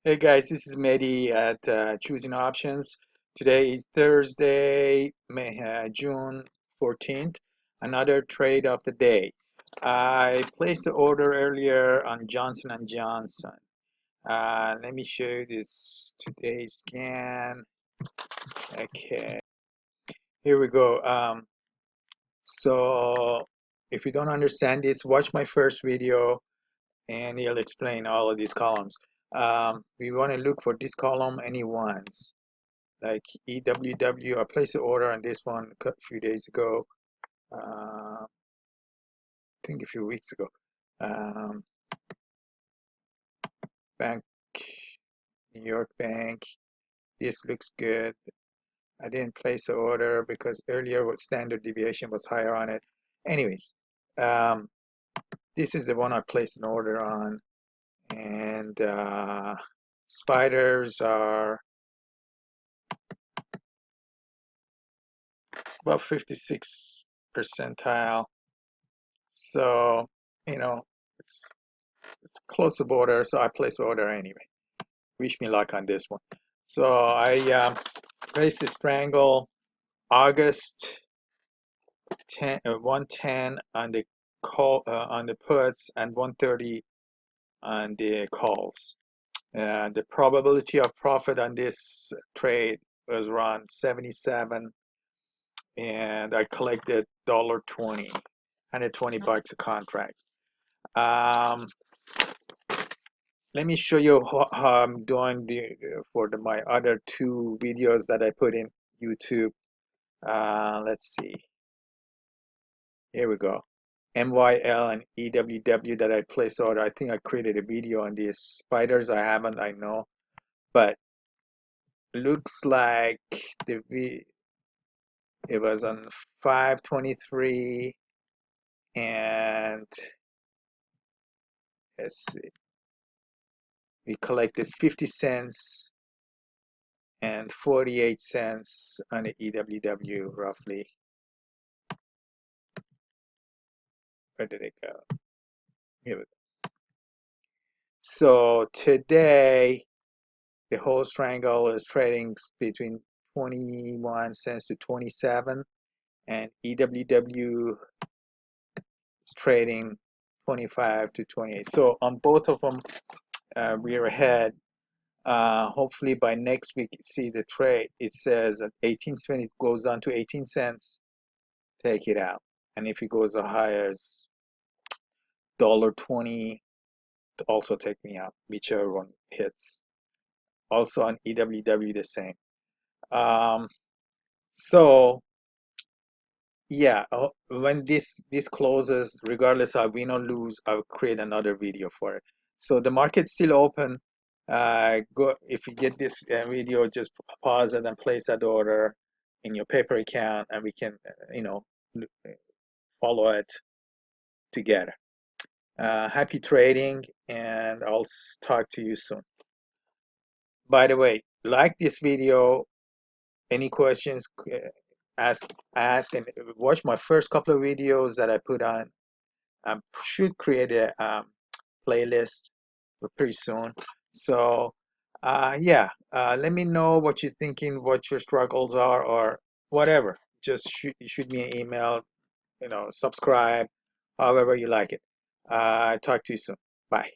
Hey guys, this is Mehdi at Choosing Options. Today is Thursday, June 14th, another trade of the day. I placed the order earlier on Johnson & Johnson. Let me show you this today's scan. Okay, here we go. So if you don't understand this, watch my first video and he'll explain all of these columns. We want to look for this column any ones like EWW. I placed the order on this one a few days ago, I think a few weeks ago. Bank, New York Bank, this looks good. I didn't place the order because earlier what standard deviation was higher on it. Anyways, this is the one I placed an order on, and spiders are about 56 percentile. So, you know, it's close to border, so I place order anyway. Wish me luck on this one. So I placed the Strangle August 110 on the call on the puts and 130 on the calls. The probability of profit on this trade was around 77, and I collected $1.20, $120 a contract. Let me show you how I'm doing for my other two videos that I put in YouTube. Let's see. Here we go. MYL and EWW that I placed order. I think I created a video on these spiders. I haven't, I know, but looks like it was on 523, and let's see. We collected 50 cents and 48 cents on the EWW roughly. Where did it go? Here we go. So today, the whole Strangle is trading between 21 cents to 27, and EWW is trading 25 to 28. So on both of them, we're ahead. Hopefully by next week, see the trade. It says at 18 cents, it goes down to 18 cents. Take it out, and if it goes as high as $1.20, also take me out, whichever one hits. Also on EWW the same. So yeah, when this closes, regardless of win or lose, I'll create another video for it. So the market's still open. Go if you get this video, just pause it and place that order in your paper account, and we can follow it together. Happy trading, and I'll talk to you soon. By the way, like this video. Any questions, ask, and watch my first couple of videos that I put on. I should create a playlist pretty soon. So yeah, let me know what you're thinking, what your struggles are, or whatever. Just shoot me an email, subscribe, however you like it. Talk to you soon. Bye.